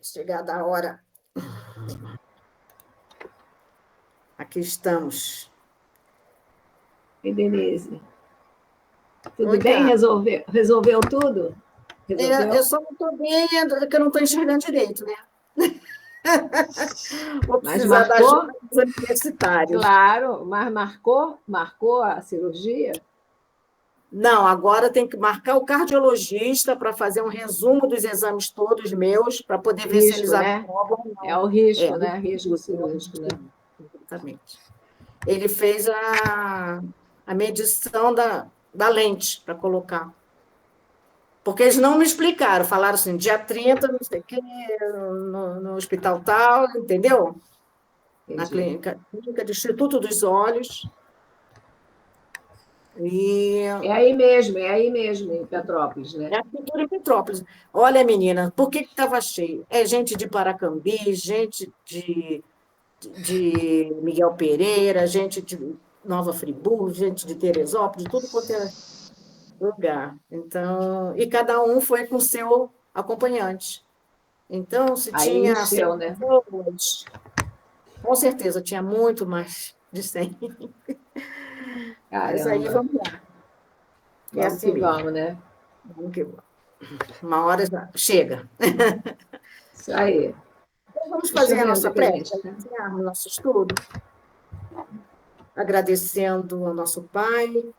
Chegada a hora. Aqui estamos. E Denise? Tudo Oi, bem? Carla. Resolveu tudo? Eu Resolveu? só não estou bem, que eu não estou enxergando direito, né? Vou Mas precisar da ajuda marcou? dos universitários. Claro, mas marcou a cirurgia? Não, agora tem que marcar o cardiologista para fazer um resumo dos exames todos meus, para poder ver se eles Risco, né? aprovam ou É não. o É, risco, né? Risco cirúrgico, né? exatamente. Ele fez a medição da lente para colocar. Porque eles não me explicaram, falaram assim, dia 30, não sei o quê, no hospital tal, entendeu? Na Entendi. clínica do Instituto dos Olhos. E É aí mesmo, em Petrópolis, né? é a pintura em Petrópolis. Olha, menina, por que estava cheio? É gente de Paracambi, gente de Miguel Pereira, gente de Nova Friburgo, gente de Teresópolis, tudo quanto é lugar. Então, e cada um foi com seu acompanhante. Então, se Aí tinha 100 encheu, né? pessoas, com certeza tinha muito mais de 100. Mas aí Caramba. vamos lá. É Vamos assim que mesmo. vamos, né? Vamos que vamos. Uma hora já chega. Isso aí. Então, vamos Deixa eu fazer a ver onde nossa é que a prece gente para está. iniciarmos o nosso estudo, agradecendo ao nosso Pai,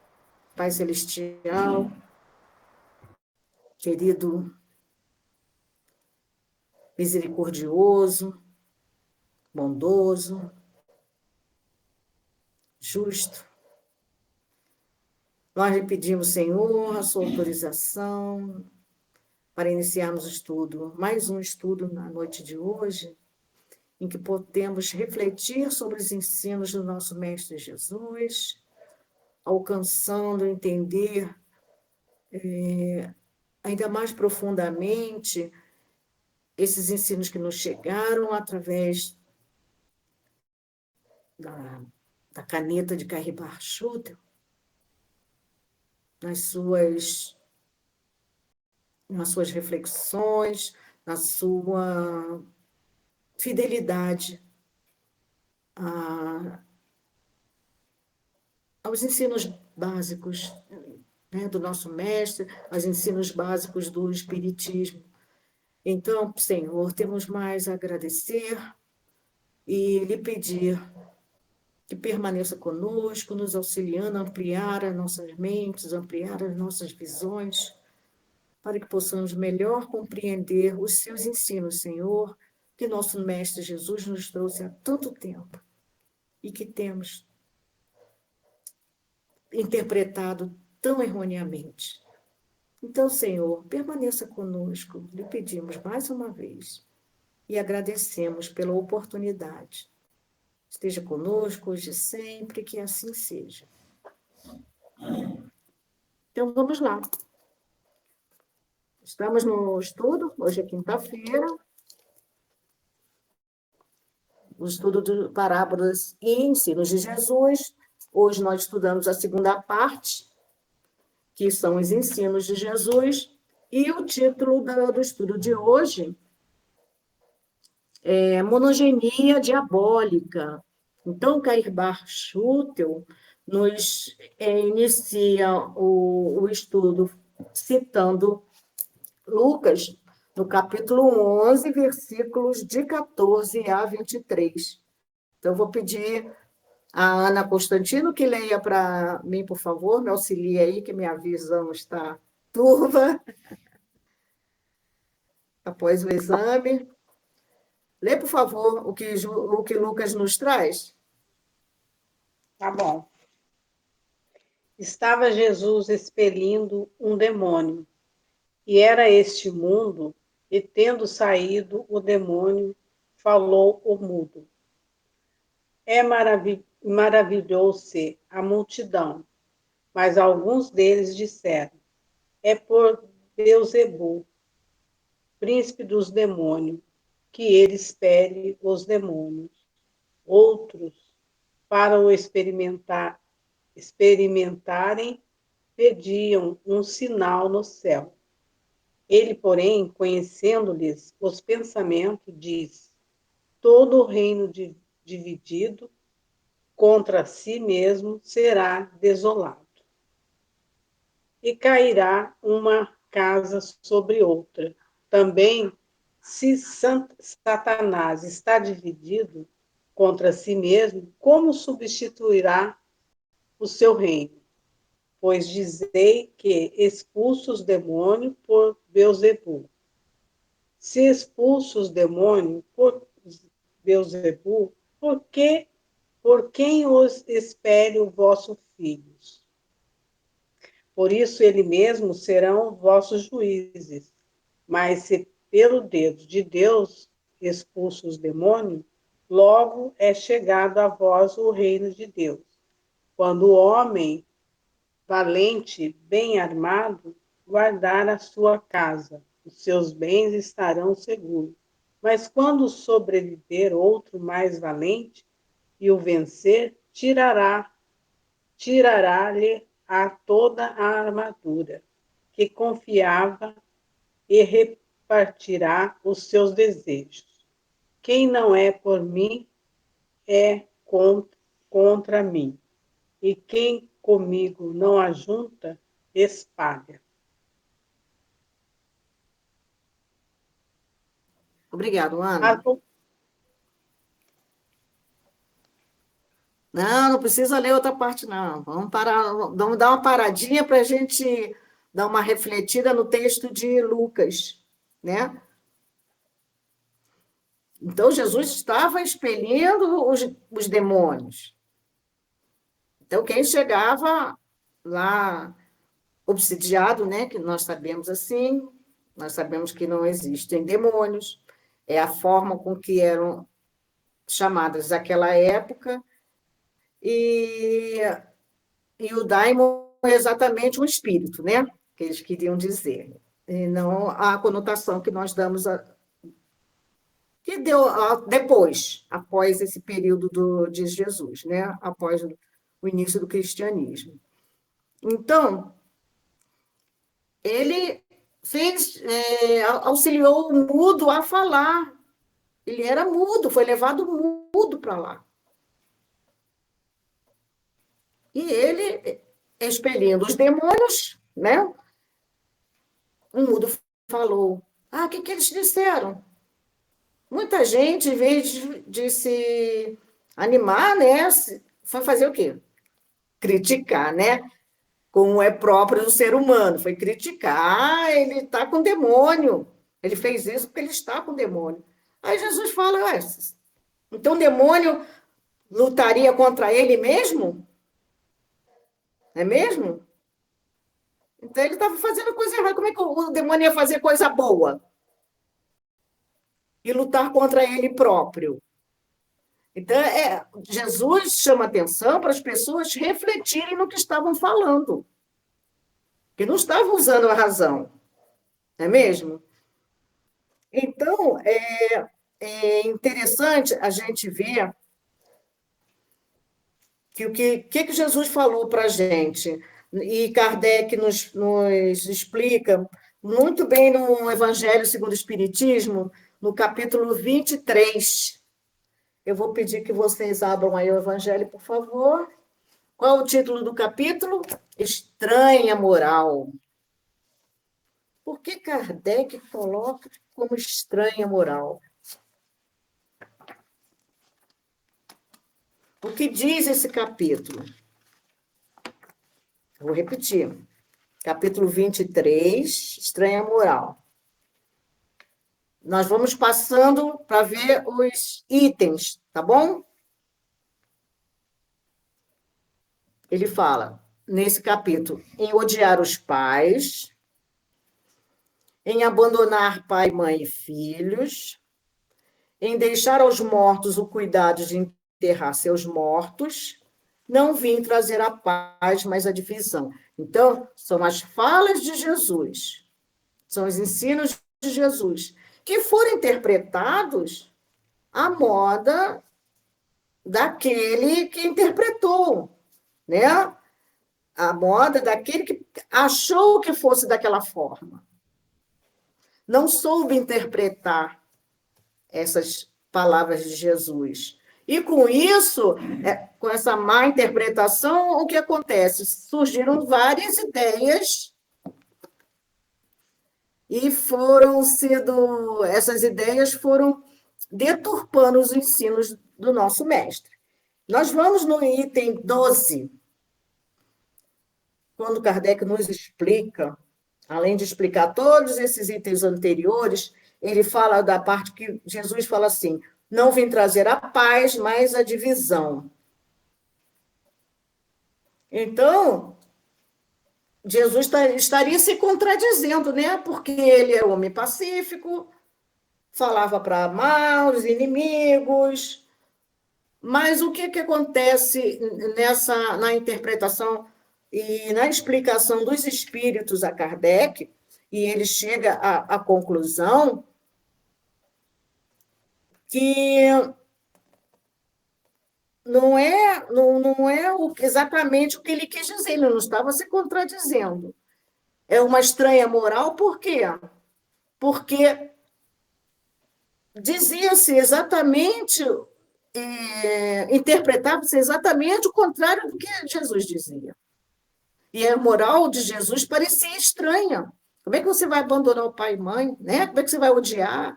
Pai Celestial, querido, misericordioso, bondoso, justo. Nós lhe pedimos, Senhor, a sua autorização para iniciarmos o estudo, mais um estudo na noite de hoje, em que podemos refletir sobre os ensinos do nosso Mestre Jesus, alcançando entender ainda mais profundamente esses ensinos que nos chegaram através da, da caneta de Carribar Schutel, nas suas reflexões, na sua fidelidade aos ensinos básicos, né, do nosso mestre, aos ensinos básicos do Espiritismo. Então, Senhor, temos mais a agradecer e lhe pedir que permaneça conosco, nos auxiliando a ampliar as nossas mentes, ampliar as nossas visões, para que possamos melhor compreender os seus ensinos, Senhor, que nosso Mestre Jesus nos trouxe há tanto tempo e que temos interpretado tão erroneamente. Então, Senhor, permaneça conosco, lhe pedimos mais uma vez e agradecemos pela oportunidade. Esteja conosco hoje e sempre, que assim seja. Então, vamos lá. Estamos no estudo, hoje é quinta-feira, o estudo de parábolas e ensinos de Jesus. Hoje nós estudamos a segunda parte, que são os ensinos de Jesus, e o título do estudo de hoje é Monogenia Diabólica. Então, Cairbar Schutel nos inicia o estudo citando Lucas, no capítulo 11, versículos de 14 a 23. Então, eu vou pedir a Ana Constantino que leia para mim, por favor, me auxilie aí, que minha visão está turva após o exame. Lê, por favor, o que Lucas nos traz. Tá bom. Estava Jesus expelindo um demônio, e era este mudo, e tendo saído o demônio, falou o mudo. Maravilhou-se a multidão, mas alguns deles disseram: é por Beelzebul, príncipe dos demônios, que ele expele os demônios. Outros, para o experimentarem, pediam um sinal no céu. Ele, porém, conhecendo-lhes os pensamentos, diz: todo o reino dividido contra si mesmo será desolado, e cairá uma casa sobre outra. Também, se Satanás está dividido contra si mesmo, como substituirá o seu reino? Pois dizei que expulso os demônios por Beelzebul. Se expulso os demônios por Beelzebul, por quem os espelho vossos filhos? Por isso ele mesmo serão vossos juízes. Mas se pelo dedo de Deus expulso os demônios, logo é chegado a vós o reino de Deus. Quando o homem valente, bem armado, guardar a sua casa, os seus bens estarão seguros. Mas quando sobreviver outro mais valente e o vencer, tirará-lhe a toda a armadura que confiava e repartirá os seus desejos. Quem não é por mim é contra mim, e quem comigo não ajunta, espalha. Obrigado, A, Ana. Não, não precisa ler outra parte, não. Vamos parar, vamos dar uma paradinha para a gente dar uma refletida no texto de Lucas, né? Então, Jesus estava expelindo os demônios. Então, quem chegava lá obsidiado, né, que nós sabemos assim, nós sabemos que não existem demônios, é a forma com que eram chamadas naquela época, e, e o daimon é exatamente um espírito, né, que eles queriam dizer, e não a conotação que nós damos, que deu depois, após esse período de Jesus, né, após o início do cristianismo. Então, ele auxiliou o mudo a falar. Ele era mudo, foi levado mudo para lá. E ele, expelindo os demônios, né? O mudo falou. Ah, o que eles disseram? Muita gente, em vez de se animar, né? Foi fazer o quê? Criticar, né? Como é próprio do ser humano. Foi criticar. Ah, ele está com demônio. Ele fez isso porque ele está com demônio. Aí Jesus fala, ué, então o demônio lutaria contra ele mesmo? Não é mesmo? Então ele estava fazendo coisa errada. Como é que o demônio ia fazer coisa boa? E lutar contra ele próprio? Então, Jesus chama atenção para as pessoas refletirem no que estavam falando, que não estavam usando a razão, não é mesmo? Então, é interessante a gente ver que que Jesus falou para a gente, e Kardec nos explica muito bem no Evangelho segundo o Espiritismo, no capítulo 23. Eu vou pedir que vocês abram aí o Evangelho, por favor. Qual o título do capítulo? Estranha moral. Por que Kardec coloca como estranha moral? O que diz esse capítulo? Vou repetir. Capítulo 23, estranha moral. Nós vamos passando para ver os itens, tá bom? Ele fala, nesse capítulo, em odiar os pais, em abandonar pai, mãe e filhos, em deixar aos mortos o cuidado de enterrar seus mortos, não vim trazer a paz, mas a divisão. Então, são as falas de Jesus, são os ensinos de Jesus, que foram interpretados à moda daquele que interpretou, né? A moda daquele que achou que fosse daquela forma. não soube interpretar essas palavras de Jesus. E com isso, com essa má interpretação, o que acontece? Surgiram várias ideias e essas ideias foram deturpando os ensinos do nosso mestre. Nós vamos no item 12, quando Kardec nos explica, além de explicar todos esses itens anteriores, ele fala da parte que Jesus fala assim: não vim trazer a paz, mas a divisão. Então, Jesus estaria se contradizendo, né? Porque ele é homem pacífico, falava para amar os inimigos, mas o que acontece na interpretação e na explicação dos espíritos a Kardec, e ele chega à conclusão que não é exatamente o que ele quis dizer, ele não estava se contradizendo. É uma estranha moral, por quê? Porque dizia-se exatamente, interpretava-se exatamente o contrário do que Jesus dizia. E a moral de Jesus parecia estranha. Como é que você vai abandonar o pai e mãe? Né? Como é que você vai odiar?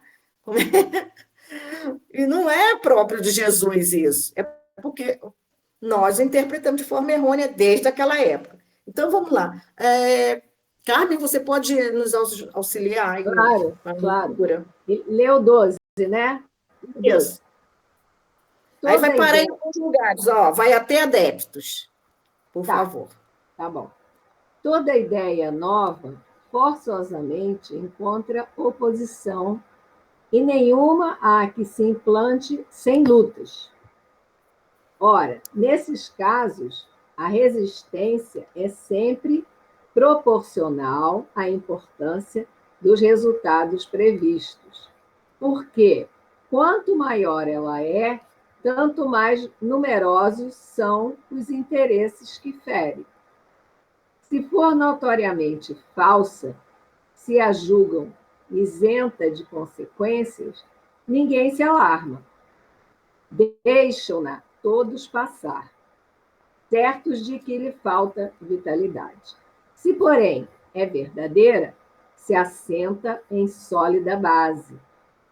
E não é próprio de Jesus isso. É porque nós interpretamos de forma errônea desde aquela época. Então, vamos lá. Carmen, você pode nos auxiliar aí Claro, na claro. leitura? Leu 12, né? Isso. Aí vai parar em alguns lugares, ó, vai até adeptos, por favor. Tá bom. Toda ideia nova forçosamente encontra oposição e nenhuma há que se implante sem lutas. Ora, nesses casos, a resistência é sempre proporcional à importância dos resultados previstos, porque quanto maior ela é, tanto mais numerosos são os interesses que fere. Se for notoriamente falsa, se a julgam isenta de consequências, ninguém se alarma. Deixam-na todos passar, certos de que lhe falta vitalidade. Se, porém, é verdadeira, se assenta em sólida base,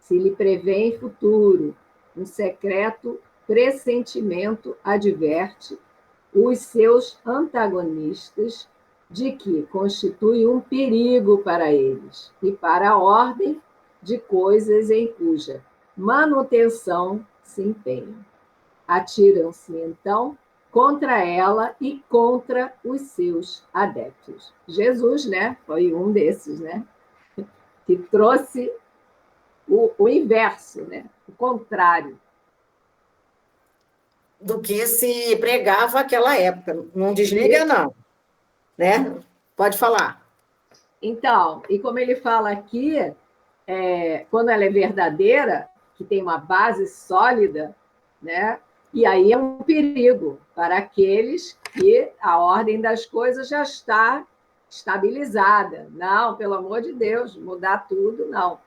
se lhe prevê em futuro, um secreto pressentimento adverte os seus antagonistas de que constitui um perigo para eles e para a ordem de coisas em cuja manutenção se empenham. Atiram-se, então, contra ela e contra os seus adeptos. Jesus, né, foi um desses, né, que trouxe o inverso, né, o contrário. Do que se pregava naquela época. Não desliga, não. Né? Pode falar. Então, e como ele fala aqui, quando ela é verdadeira, que tem uma base sólida, né? E aí é um perigo para aqueles que a ordem das coisas já está estabilizada. Não, pelo amor de Deus, mudar tudo, não.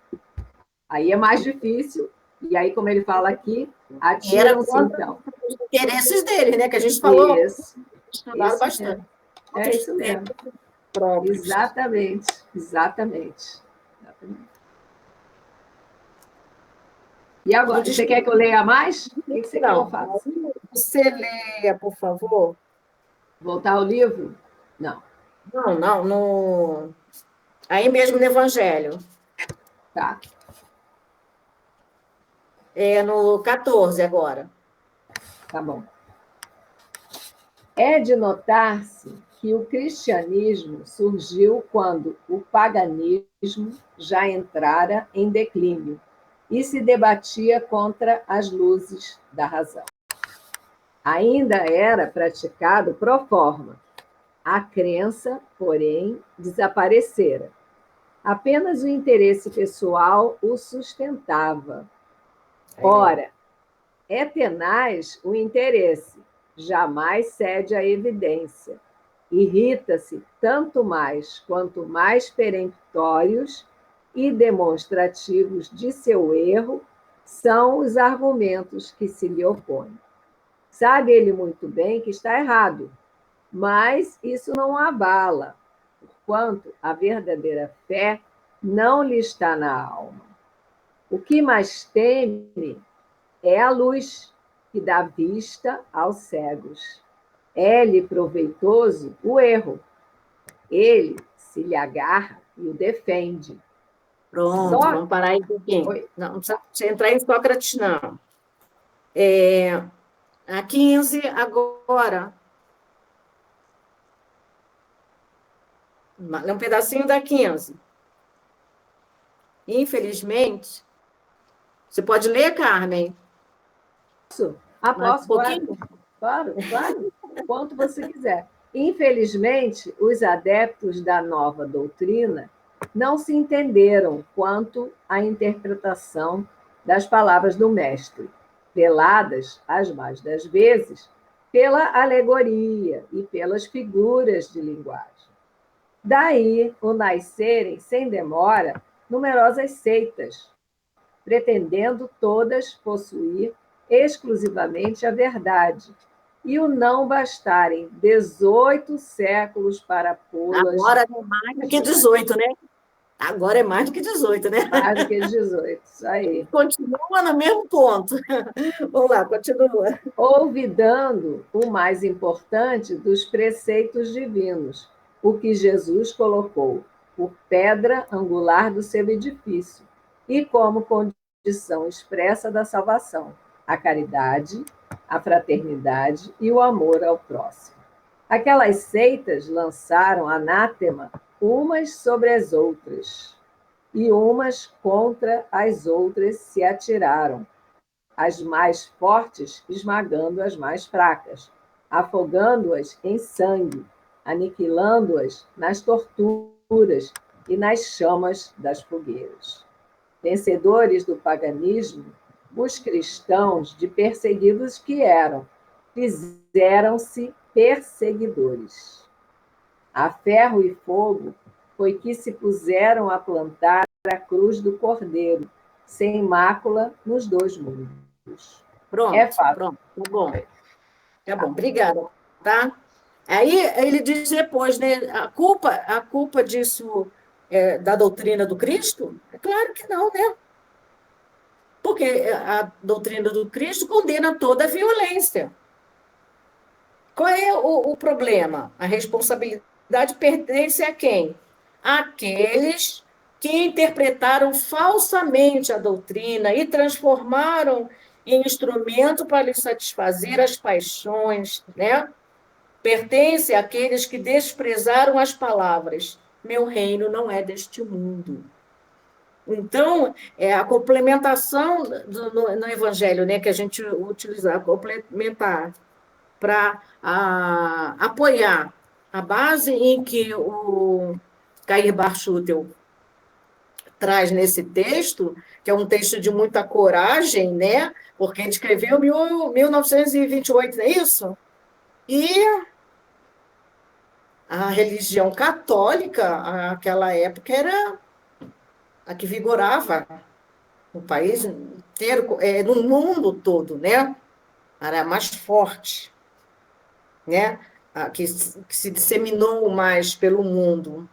Aí é mais difícil. E aí, como ele fala aqui, atiram-se, então. Os interesses dele, né? Que a gente falou. Isso. Estudaram bastante. É isso mesmo. Próprios. Exatamente. E agora, você quer que eu leia mais? O que você quer que eu faça? Você leia, por favor. Voltar ao livro? Não. Não. Aí mesmo no Evangelho. Tá. É no 14 agora. Tá bom. É de notar-se que o cristianismo surgiu quando o paganismo já entrara em declínio e se debatia contra as luzes da razão. Ainda era praticado pro forma. A crença, porém, desaparecera. Apenas o interesse pessoal o sustentava. Ora, é tenaz o interesse, jamais cede à evidência. Irrita-se tanto mais quanto mais peremptórios e demonstrativos de seu erro são os argumentos que se lhe opõem. Sabe ele muito bem que está errado, mas isso não o abala, porquanto a verdadeira fé não lhe está na alma. O que mais teme é a luz que dá vista aos cegos. É-lhe proveitoso o erro. Ele se lhe agarra e o defende. Pronto, vamos parar aí um pouquinho. Não, não precisa entrar em Sócrates, não. A 15 agora. Um pedacinho da 15. Infelizmente, você pode ler, Carmen? Posso? Mais um Posso, pouquinho? claro, quanto você quiser. Infelizmente, os adeptos da nova doutrina não se entenderam quanto à interpretação das palavras do Mestre, veladas, as mais das vezes, pela alegoria e pelas figuras de linguagem. Daí o nascerem, sem demora, numerosas seitas, pretendendo todas possuir exclusivamente a verdade, e o não bastarem 18 séculos para pô-las. Agora é mais do que 18, né? Agora é mais do que 18, né? Mais do que 18, isso aí. Continua no mesmo ponto. Vamos lá, continua. Olvidando o mais importante dos preceitos divinos, o que Jesus colocou por pedra angular do seu edifício, e como condição expressa da salvação, a caridade, a fraternidade e o amor ao próximo. Aquelas seitas lançaram anátema umas sobre as outras, e umas contra as outras se atiraram, as mais fortes esmagando as mais fracas, afogando-as em sangue, aniquilando-as nas torturas e nas chamas das fogueiras. Vencedores do paganismo, os cristãos, de perseguidos que eram, fizeram-se perseguidores. A ferro e fogo foi que se puseram a plantar a cruz do Cordeiro, sem mácula nos dois mundos. Pronto, pronto, tá bom. Tá bom, obrigada, tá? Aí ele diz depois, né? A culpa disso da doutrina do Cristo? É claro que não, né? Porque a doutrina do Cristo condena toda a violência. Qual é o problema? A responsabilidade pertence a quem? Àqueles que interpretaram falsamente a doutrina e transformaram em instrumento para lhes satisfazer as paixões, né? Pertence àqueles que desprezaram as palavras. Meu reino não é deste mundo. Então, é a complementação no Evangelho, né, que a gente utiliza, complementar, para apoiar a base em que o Cair Barchutel traz nesse texto, que é um texto de muita coragem, né? Porque ele escreveu em 1928, não é isso? E a religião católica, naquela época, era a que vigorava no país inteiro, no mundo todo, né? Era a mais forte, né? Que se disseminou mais pelo mundo.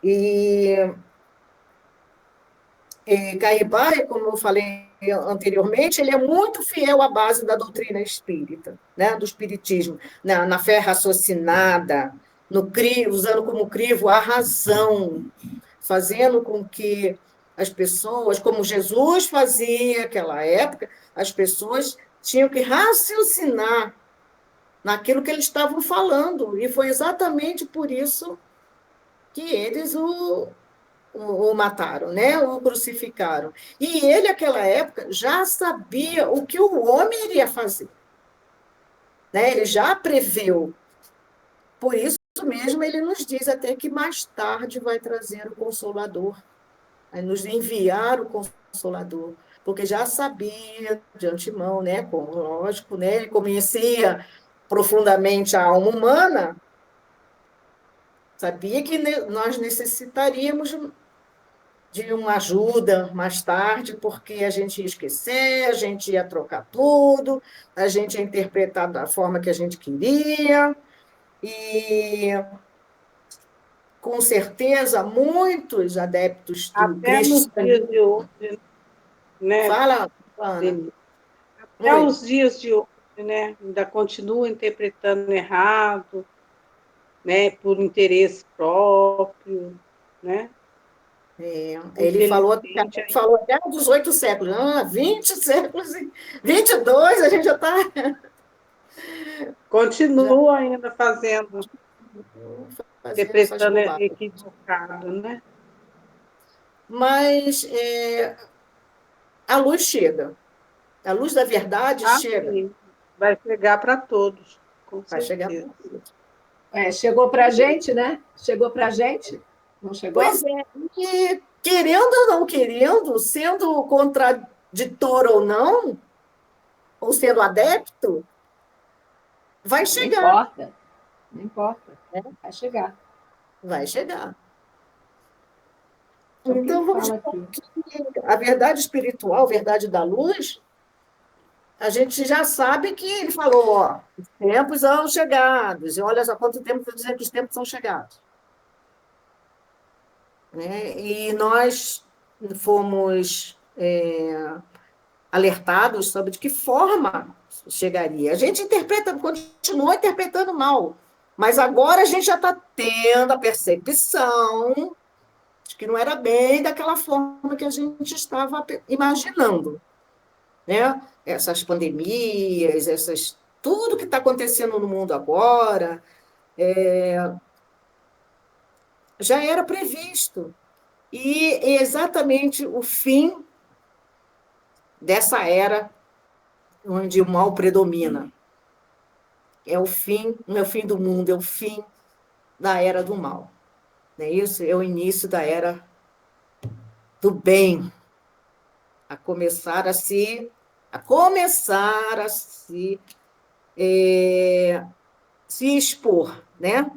E Caibá, como eu falei anteriormente, ele é muito fiel à base da doutrina espírita, né? Do espiritismo, na fé raciocinada, usando como crivo a razão, fazendo com que as pessoas, como Jesus fazia naquela época, as pessoas tinham que raciocinar naquilo que eles estavam falando, e foi exatamente por isso que eles o mataram, né? O crucificaram. E ele, naquela época, já sabia o que o homem iria fazer, né? Ele já preveu. Por isso mesmo, ele nos diz até que mais tarde vai trazer o Consolador, vai nos enviar o Consolador, porque já sabia de antemão, né? Lógico, né? Ele conhecia profundamente a alma humana, Sabia que nós necessitaríamos de uma ajuda mais tarde, porque a gente ia esquecer, a gente ia trocar tudo, a gente ia interpretar da forma que a gente queria, e com certeza muitos adeptos do Até nos dias cristianismo. de hoje, né, Fala, Ana. Denise? Até Oi. os dias de hoje, né, ainda continua interpretando errado, né, por interesse próprio, né? Ele falou, Infelizmente, falou até dos 8 séculos, 20 séculos, 22, a gente já está já continua ainda fazendo, fazendo essas interpretando bobagens. equivocado, né? Mas a luz chega, a luz da verdade Ah, chega, sim, vai chegar para todos, com vai chegar certeza. para todos. Chegou para a gente, né? Chegou para a gente? Não chegou? Pois é, e querendo ou não querendo, sendo contraditor ou não, ou sendo adepto, vai Não chegar, importa, não importa. né? Vai chegar. Vai chegar. É o que ele Então, vamos fala dizer aqui. que a verdade espiritual, a verdade da luz, a gente já sabe que ele falou, ó, os tempos são chegados, e olha só quanto tempo eu dizer que os tempos são chegados. Né? E nós fomos alertados sobre de que forma chegaria. A gente interpreta, continuou interpretando mal, mas agora a gente já está tendo a percepção de que não era bem daquela forma que a gente estava imaginando, né? Essas pandemias, tudo que está acontecendo no mundo agora, já era previsto. E é exatamente o fim dessa era onde o mal predomina. É o fim, não é o fim do mundo, é o fim da era do mal. Não é isso? É o início da era do bem, a começar a se expor, né?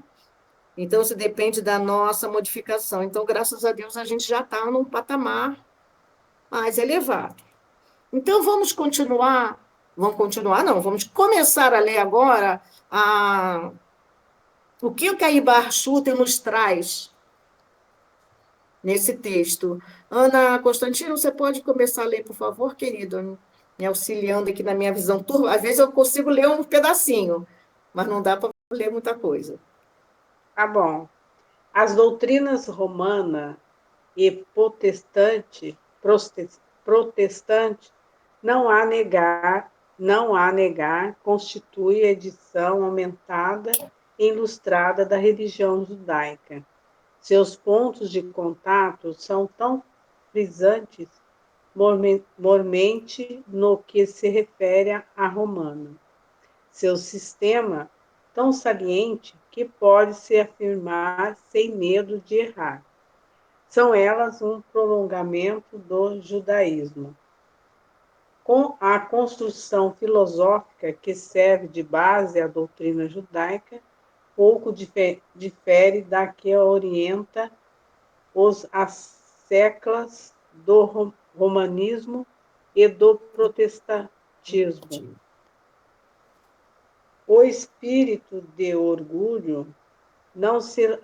Então, isso depende da nossa modificação. Então, graças a Deus, a gente já está num patamar mais elevado. Então, não, vamos começar a ler agora o que o Caibar Schutter nos traz nesse texto. Ana Constantino, você pode começar a ler, por favor, querido? Me auxiliando aqui na minha visão turva. Às vezes eu consigo ler um pedacinho, mas não dá para ler muita coisa. Tá bom. As doutrinas romana e protestante, não há negar, constitui a edição aumentada e ilustrada da religião judaica. Seus pontos de contato são tão frisantes mormente no que se refere à romana. Seu sistema tão saliente que pode-se afirmar sem medo de errar. São elas um prolongamento do judaísmo. Com a construção filosófica que serve de base à doutrina judaica, pouco difere da que orienta os asseclas do romanismo e do protestantismo. O espírito de orgulho não se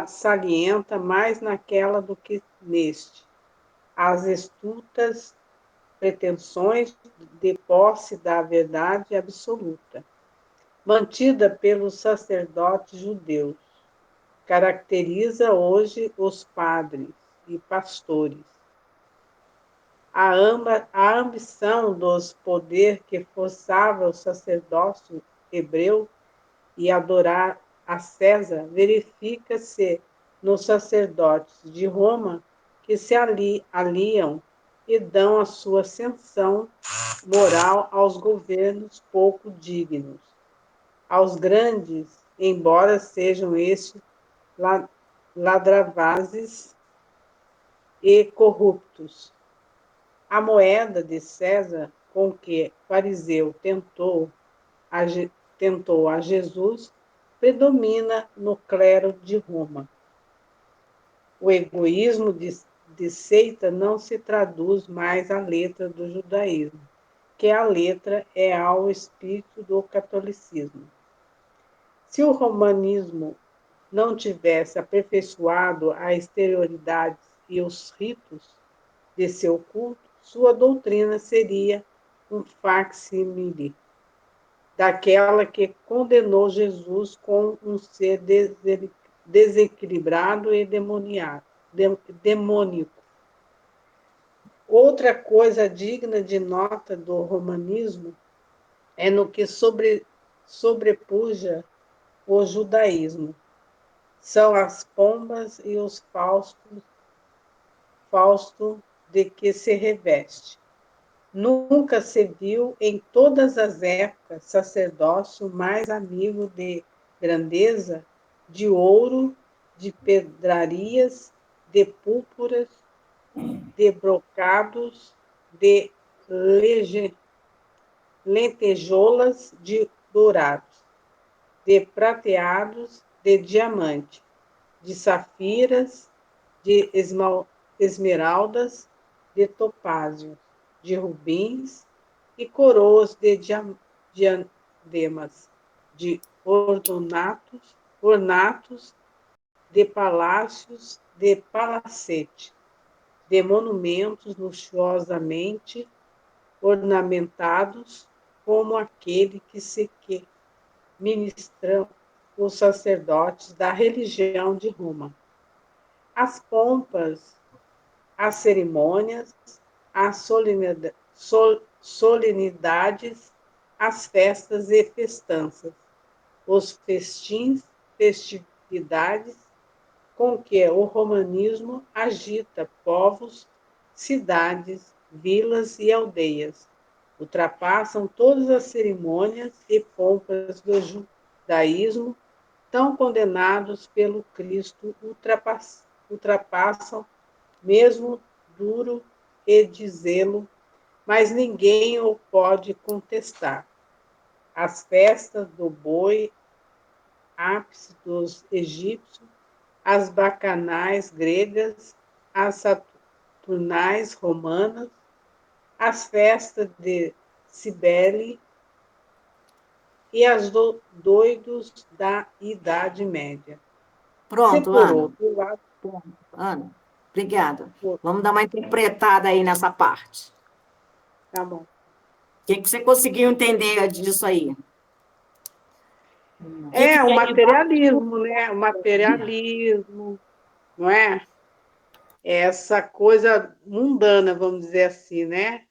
salienta mais naquela do que neste. As estultas pretensões de posse da verdade absoluta, mantida pelos sacerdotes judeus, caracteriza hoje os padres e pastores. A ambição dos poder que forçava o sacerdócio hebreu e adorar a César verifica-se nos sacerdotes de Roma que se aliam e dão a sua sanção moral aos governos pouco dignos, aos grandes, embora sejam estes ladravazes e corruptos. A moeda de César com que fariseu tentou a Jesus predomina no clero de Roma. O egoísmo de seita não se traduz mais à letra do judaísmo, que a letra é ao espírito do catolicismo. Se o romanismo não tivesse aperfeiçoado a exterioridade e os ritos de seu culto, sua doutrina seria um facsímile daquela que condenou Jesus como um ser desequilibrado e demônico. Outra coisa digna de nota do romanismo é no que sobrepuja o judaísmo. São as pombas e os fausto de que se reveste. Nunca se viu em todas as épocas sacerdócio mais amigo de grandeza, de ouro, de pedrarias, de púrpuras, de brocados, de lentejoulas, de dourados, de prateados, de diamante, de safiras, de esmeraldas, de topázios, de rubins e coroas de diademas, de ornatos, de palácios, de palacete, de monumentos luxuosamente ornamentados, como aquele que ministram os sacerdotes da religião de Roma. As pompas, as cerimônias, as solenidades, as festas e festanças, os festins, festividades com que o romanismo agita povos, cidades, vilas e aldeias, ultrapassam todas as cerimônias e pompas do judaísmo, tão condenados pelo Cristo, ultrapassam mesmo duro e de zelo, mas ninguém o pode contestar. As festas do boi, ápice dos egípcios, as bacanais gregas, as saturnais romanas, as festas de Cibele e as doidos da Idade Média. Se Pronto, por Ana. outro lado, Pronto, Ana, obrigada. Vamos dar uma interpretada aí nessa parte. tá bom. O que você conseguiu entender disso aí? O que É o tem embaixo? materialismo, né? O materialismo, não é? Essa coisa mundana, vamos dizer assim, né?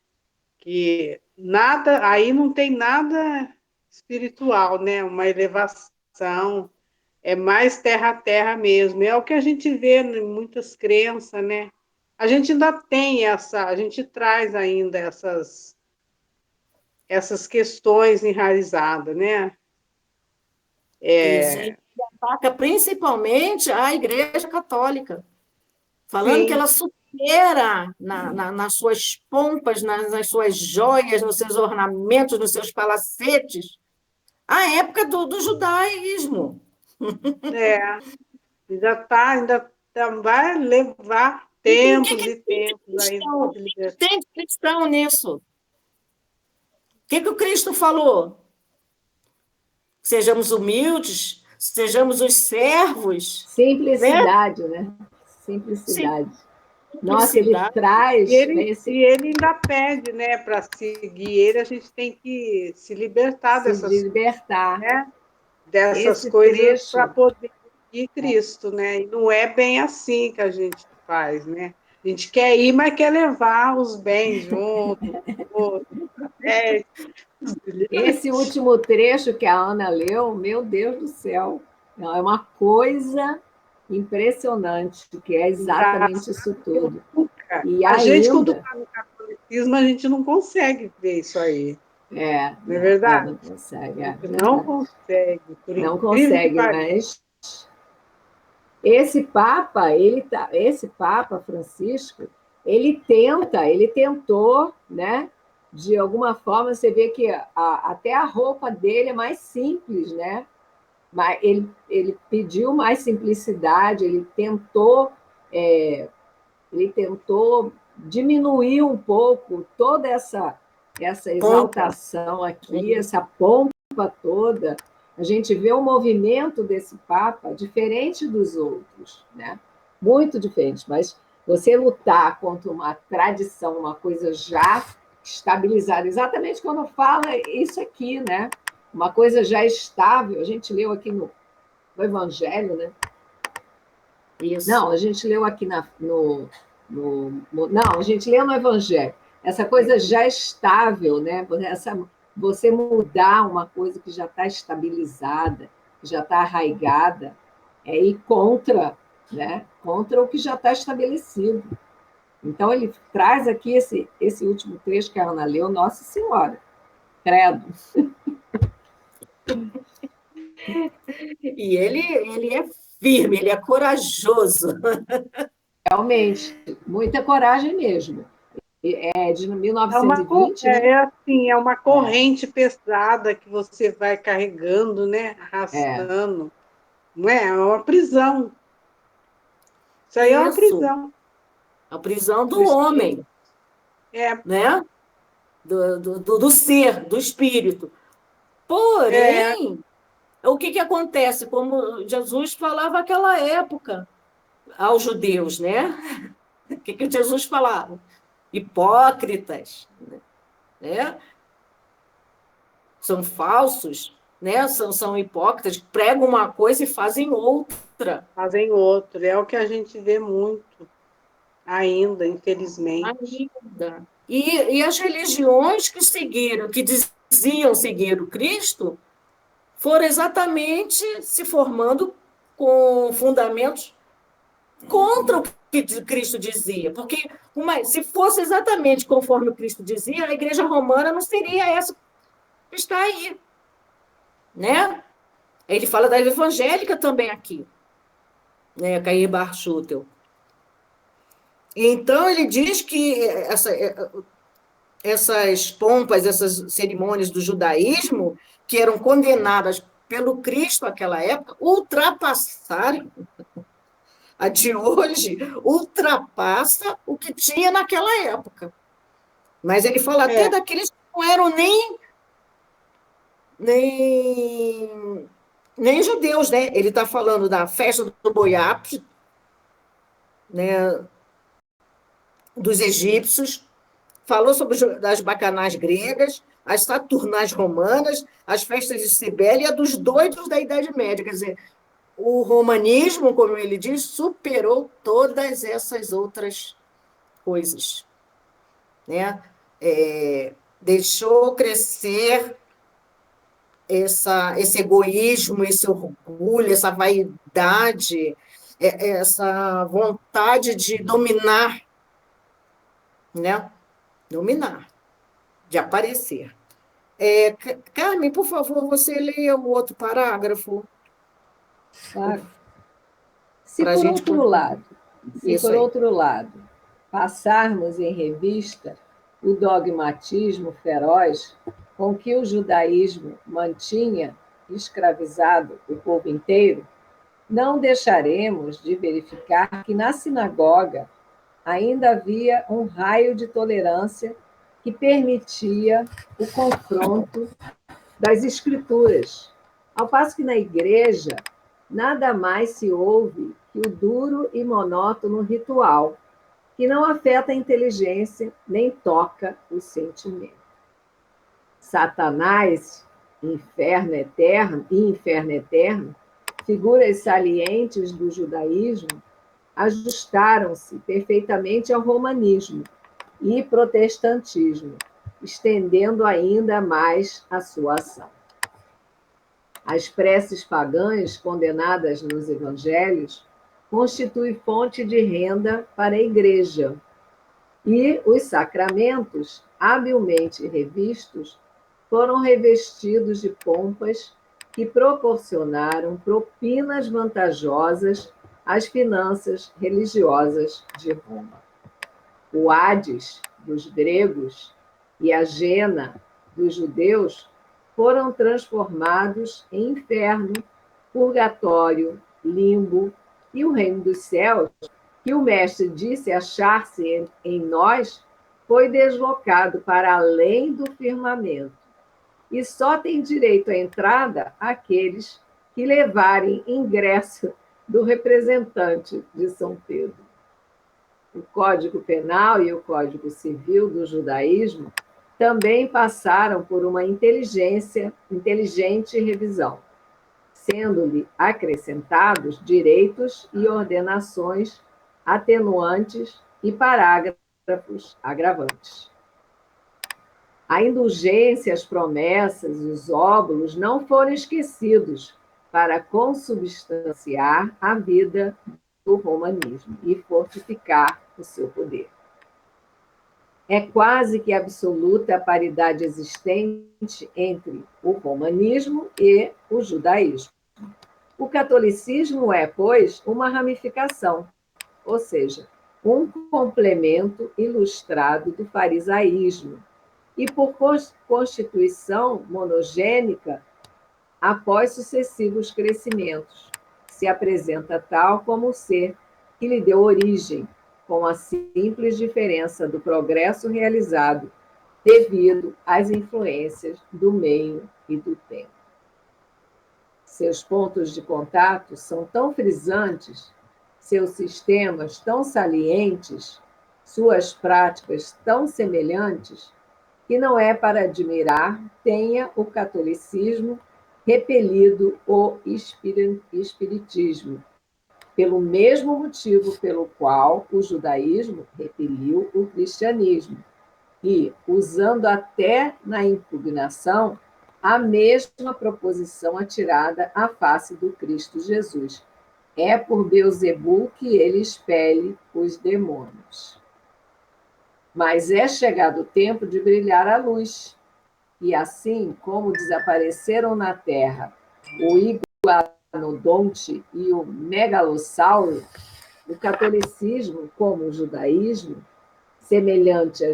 Que nada, aí não tem nada espiritual, né? Uma elevação, é mais terra a terra mesmo. É o que a gente vê em muitas crenças, né? A gente ainda tem a gente traz ainda essas questões enraizadas, né? Isso, e ataca principalmente a Igreja Católica, falando que Sim, ela supera nas suas pompas, nas suas joias, nos seus ornamentos, nos seus palacetes, a época do judaísmo. é, vai levar E o que, tempos que e tem de tempos ainda cristão? para O se que, que libertar. tem de cristão nisso? O que o Cristo falou? Sejamos humildes, sejamos os servos, né? Simplicidade, né? Simplicidade. Nossa, ele Simplicidade. traz esse, E ele ainda pede, né, para seguir ele, a gente tem que se libertar se libertar. né, dessas Esse coisas para trecho, poder seguir Cristo, né? E não é bem assim que a gente faz, né? A gente quer ir, mas quer levar os bens junto, é, esse último trecho que a Ana leu, meu Deus do céu, não, é uma coisa impressionante, que é exatamente isso tudo. nunca. E A gente, quando ainda, está no catolicismo, a gente não consegue ver isso aí. Não é não verdade? consegue, A é gente não verdade. consegue, por Não incrível que consegue, pareça. mas esse Papa Francisco, ele tentou, né? De alguma forma, você vê que até a roupa dele é mais simples, né? Mas ele pediu mais simplicidade, ele tentou diminuir um pouco toda essa Pompa. exaltação aqui, essa pompa toda. A gente vê o movimento desse Papa diferente dos outros, né? Muito diferente, mas você lutar contra uma tradição, uma coisa já estabilizada, exatamente quando fala isso aqui, né? Uma coisa já estável, a gente leu aqui no Evangelho, né? Isso. Não, a gente leu aqui não, a gente leu no Evangelho. Essa coisa já estável, né? Você mudar uma coisa que já está estabilizada, que já está arraigada, é ir contra, né? Contra o que já está estabelecido. Então, ele traz aqui esse último trecho que a Ana leu, Nossa Senhora, credo. E ele é firme, ele é corajoso. Realmente, muita coragem mesmo. É de 1920, né? Assim, é uma corrente pesada que você vai carregando, né? É. Arrastando. Não é? É uma prisão. Isso aí é uma Isso, prisão. a prisão Do do espírito. homem, É, né? Do ser, do espírito. é, Porém, o que acontece? Como Jesus falava naquela época aos judeus, né? O que Jesus falava? Hipócritas, né? São falsos, né? São hipócritas, pregam uma coisa e fazem outra fazem outro. É o que a gente vê muito ainda, infelizmente. ainda. E as religiões que seguiram, que diziam seguir o Cristo, foram exatamente se formando com fundamentos contra o que Cristo dizia. Porque se fosse exatamente conforme o Cristo dizia, a igreja romana não seria essa que está aí. Né? Ele fala da evangélica também aqui, né? Cair Barchutel. Então, ele diz que essas pompas, essas cerimônias do judaísmo, que eram condenadas pelo Cristo naquela época, ultrapassaram a de hoje, ultrapassa o que tinha naquela época. Mas ele fala até É, daqueles que não eram nem judeus, né? Ele está falando da festa do Boiapes, né? Dos egípcios, falou sobre as bacanais gregas, as saturnais romanas, as festas de Cibele e a dos doidos da Idade Média. Quer dizer, o romanismo, como ele diz, superou todas essas outras coisas. Né? Deixou crescer esse egoísmo, esse orgulho, essa vaidade, essa vontade de dominar, né? Dominar, de aparecer. Carmen, por favor, você leia o outro parágrafo Claro. Se para a por gente outro concluir lado, se isso por aí. outro lado, passarmos em revista o dogmatismo feroz com que o judaísmo mantinha escravizado o povo inteiro, não deixaremos de verificar que na sinagoga ainda havia um raio de tolerância que permitia o confronto das escrituras, ao passo que na igreja nada mais se ouve que o duro e monótono ritual, que não afeta a inteligência nem toca o sentimento. Satanás, inferno eterno, figuras salientes do judaísmo, ajustaram-se perfeitamente ao romanismo e protestantismo, estendendo ainda mais a sua ação. As preces pagãs condenadas nos evangelhos constituem fonte de renda para a igreja, e os sacramentos, habilmente revistos, foram revestidos de pompas que proporcionaram propinas vantajosas às finanças religiosas de Roma. O Hades dos gregos e a Gena dos judeus foram transformados em inferno purgatório, limbo e o reino dos céus, que o Mestre disse achar-se em nós, foi deslocado para além do firmamento. E só tem direito à entrada aqueles que levarem ingresso do representante de São Pedro. O Código Penal e o Código Civil do judaísmo também passaram por uma inteligente revisão, sendo-lhe acrescentados direitos e ordenações atenuantes e parágrafos agravantes. A indulgência, as promessas e os óbulos não foram esquecidos para consubstanciar a vida do romanismo e fortificar o seu poder. É quase que absoluta a paridade existente entre o romanismo e o judaísmo. O catolicismo é, pois, uma ramificação, ou seja, um complemento ilustrado do farisaísmo, e por constituição monogênica, após sucessivos crescimentos, se apresenta tal como o ser que lhe deu origem, com a simples diferença do progresso realizado devido às influências do meio e do tempo. Seus pontos de contato são tão frisantes, seus sistemas tão salientes, suas práticas tão semelhantes, que não é para admirar tenha o catolicismo repelido o espiritismo, pelo mesmo motivo pelo qual o judaísmo repeliu o cristianismo, e, usando até na impugnação, a mesma proposição atirada à face do Cristo Jesus. É por Beelzebul que ele expele os demônios. Mas é chegado o tempo de brilhar a luz. E assim como desapareceram na Terra o iguanodonte e o megalossauro, o catolicismo, como o judaísmo, semelhante a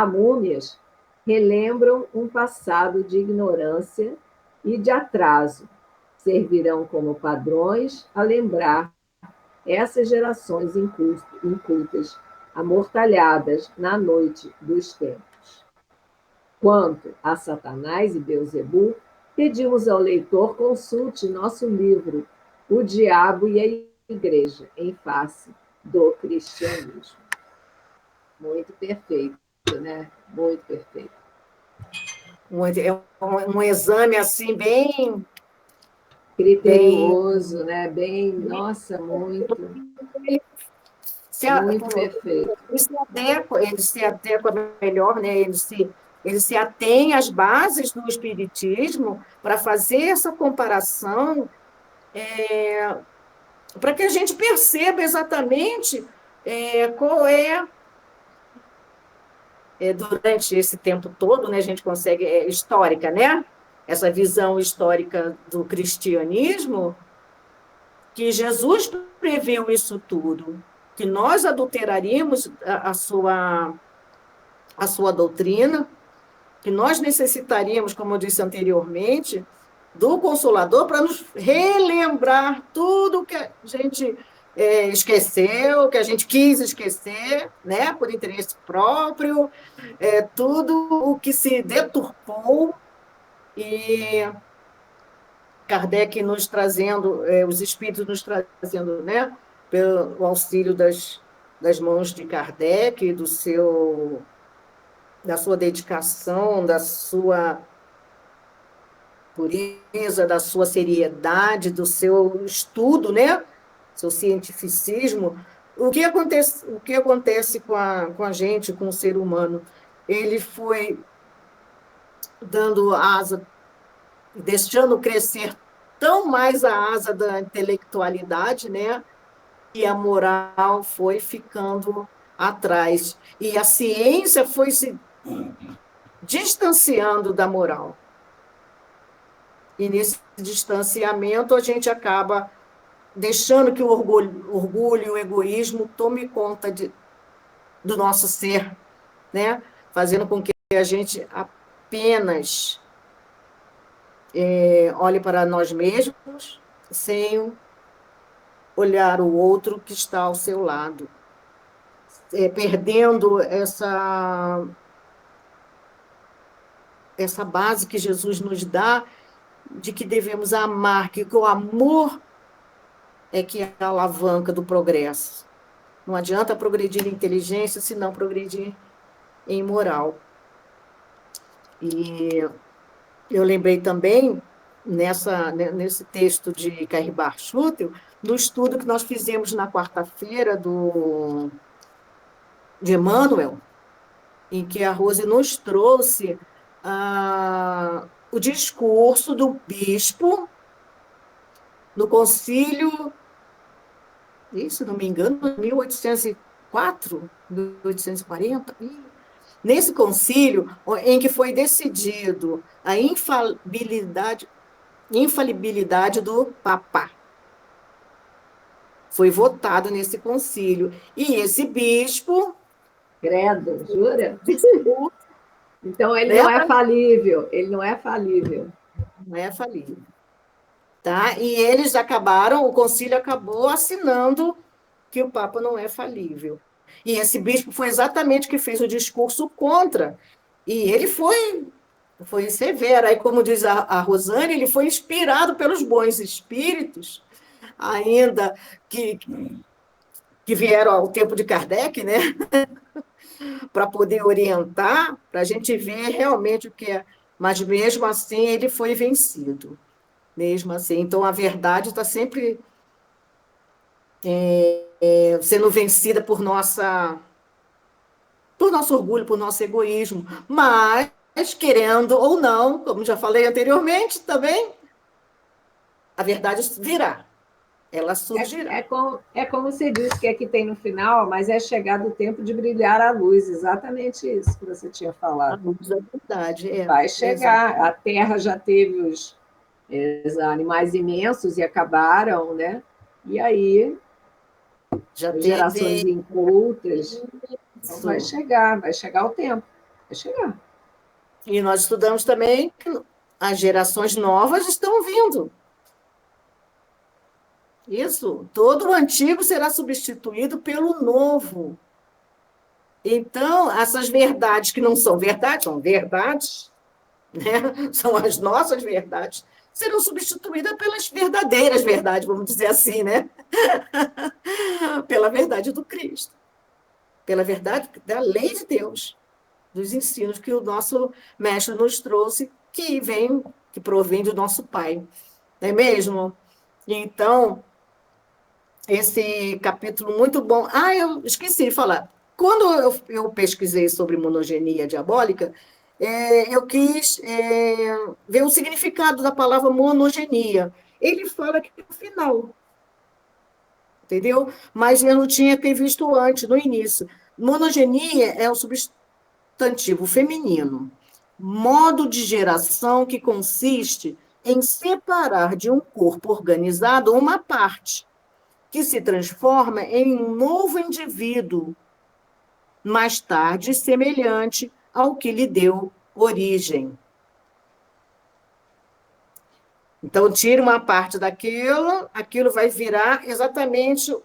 múmias, relembram um passado de ignorância e de atraso. Servirão como padrões a lembrar essas gerações incultas, amortalhadas na noite dos tempos. Quanto a Satanás e Beelzebul, pedimos ao leitor consulte nosso livro O Diabo e a Igreja em Face do Cristianismo. Muito perfeito, né? Muito perfeito. É um exame assim bem Criterioso, né? Bem, nossa, muito perfeito. Ele se adequa melhor, né? Ele se atém às bases do espiritismo para fazer essa comparação, para que a gente perceba exatamente qual durante esse tempo todo, né, a gente consegue, histórica, né? Essa visão histórica do cristianismo, que Jesus previu isso tudo, que nós adulteraríamos a sua doutrina, que nós necessitaríamos, como eu disse anteriormente, do Consolador para nos relembrar tudo que a gente esqueceu, que a gente quis esquecer, né, por interesse próprio, tudo o que se deturpou, e Kardec nos trazendo, os espíritos nos trazendo, né, pelo auxílio das mãos de Kardec, da sua dedicação, da sua pureza, da sua seriedade, do seu estudo, né? Seu cientificismo. O que acontece com a gente, com o ser humano? Ele foi dando asa, deixando crescer tão mais a asa da intelectualidade, né? E a moral foi ficando atrás. E a ciência foi se distanciando da moral. E nesse distanciamento a gente acaba deixando que o orgulho e o egoísmo tome conta do nosso ser, né? Fazendo com que a gente apenas olhe para nós mesmos sem olhar o outro que está ao seu lado, perdendo essa base que Jesus nos dá de que devemos amar, que o amor é que é a alavanca do progresso. Não adianta progredir em inteligência se não progredir em moral. E eu lembrei também, nesse texto de Carribar Schutel, do estudo que nós fizemos na quarta-feira de Emmanuel, em que a Rose nos trouxe o discurso do bispo no concílio, se não me engano, 1804, 1840. Nesse concílio, em que foi decidido a infalibilidade do Papa. Foi votado nesse concílio. E esse bispo... Credo, jura? Então, ele não é falível. Ele não é falível. Não é falível. Tá? E eles acabaram, o concílio acabou assinando que o Papa não é falível. E esse bispo foi exatamente o que fez o discurso contra. E ele foi severo. Aí, como diz a Rosane, ele foi inspirado pelos bons espíritos, ainda que vieram ao tempo de Kardec, né? Para poder orientar, para a gente ver realmente o que é. Mas, mesmo assim, ele foi vencido. Mesmo assim. Então, a verdade está sempre sendo vencida por nosso orgulho, por nosso egoísmo. Mas, querendo ou não, como já falei anteriormente também, a verdade virá. Ela surgirá. É como se diz que aqui tem no final, mas é chegado o tempo de brilhar a luz, exatamente isso que você tinha falado. A luz da verdade, vai chegar. Exatamente. A Terra já teve os animais imensos e acabaram, né? E aí, já as gerações incultas, então vai chegar o tempo, vai chegar. E nós estudamos também que as gerações novas estão vindo. Isso, todo o antigo será substituído pelo novo. Então, essas verdades que não são verdades, né? São as nossas verdades, serão substituídas pelas verdadeiras verdades, vamos dizer assim, né? Pela verdade do Cristo, pela verdade da lei de Deus, dos ensinos que o nosso mestre nos trouxe, que provém do nosso Pai. Não é mesmo? Então, esse capítulo muito bom. Eu esqueci de falar. Quando eu pesquisei sobre monogenia diabólica, eu quis ver o significado da palavra monogenia. Ele fala que no final, entendeu? Mas eu não tinha visto antes, no início. Monogenia é o substantivo feminino, modo de geração que consiste em separar de um corpo organizado uma parte, que se transforma em um novo indivíduo, mais tarde semelhante ao que lhe deu origem. Então, tira uma parte daquilo, aquilo vai virar exatamente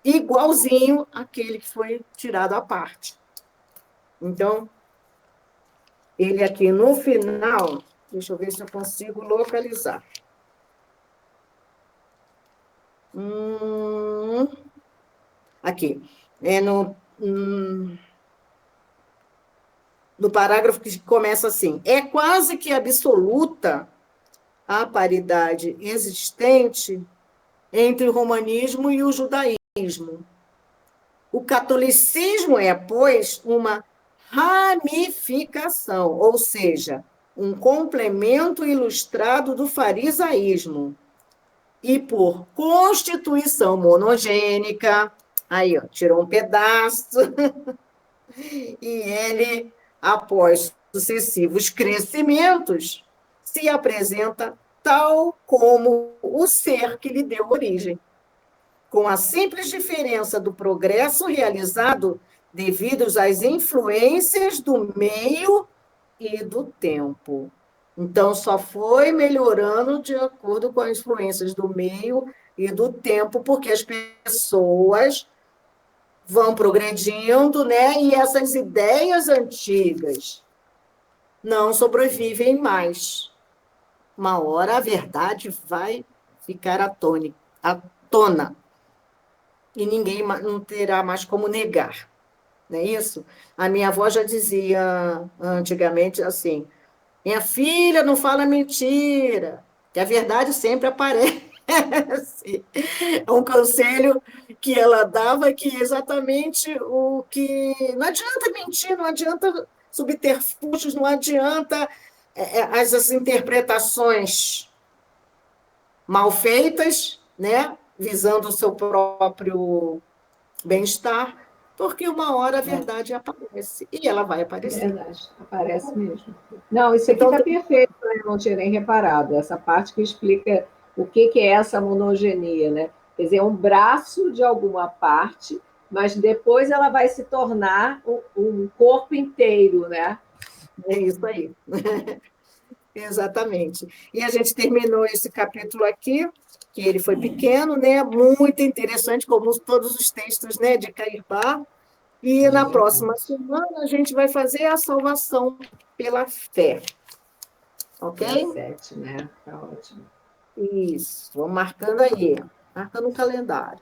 igualzinho àquele que foi tirado à parte. Então, ele aqui no final, deixa eu ver se eu consigo localizar. Aqui, no parágrafo que começa assim: é quase que absoluta a paridade existente entre o romanismo e o judaísmo. O catolicismo é, pois, uma ramificação, ou seja, um complemento ilustrado do farisaísmo. E por constituição monogênica, aí, ó, tirou um pedaço, e ele, após sucessivos crescimentos, se apresenta tal como o ser que lhe deu origem, com a simples diferença do progresso realizado devido às influências do meio e do tempo. Então, só foi melhorando de acordo com as influências do meio e do tempo, porque as pessoas vão progredindo, né? E essas ideias antigas não sobrevivem mais. Uma hora a verdade vai ficar à tona e ninguém não terá mais como negar, não é isso? A minha avó já dizia antigamente assim: minha filha, não fala mentira, que a verdade sempre aparece. É um conselho que ela dava que é exatamente o que. Não adianta mentir, não adianta subterfúgios, não adianta as interpretações mal feitas, né? Visando o seu próprio bem-estar, porque uma hora a É, verdade aparece, e ela vai aparecer. verdade, aparece mesmo. Não, isso aqui Então, está perfeito, né? Eu não tinha nem reparado. Essa parte que explica o que é essa monogenia, né? Quer dizer, é um braço de alguma parte, mas depois ela vai se tornar um corpo inteiro, né? é isso aí. Exatamente. E a gente terminou esse capítulo aqui, que ele foi pequeno, né? Muito interessante, como todos os textos, né, de Cairbar. E É na próxima verdade. semana a gente vai fazer a salvação pela fé, ok? Dia 7, né? Tá ótimo. Isso, vamos marcando aí, marcando o calendário.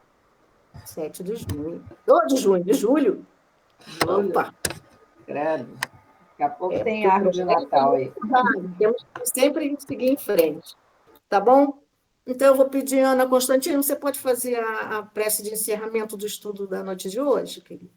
7 de junho. Ou de junho, de julho. Júlio, Opa! credo. Daqui a pouco tem Porque o árvore de projeto é Natal muito aí. rápido, temos que sempre seguir em frente, tá bom? Então, eu vou pedir, Ana Constantino, você pode fazer a prece de encerramento do estudo da noite de hoje, querida?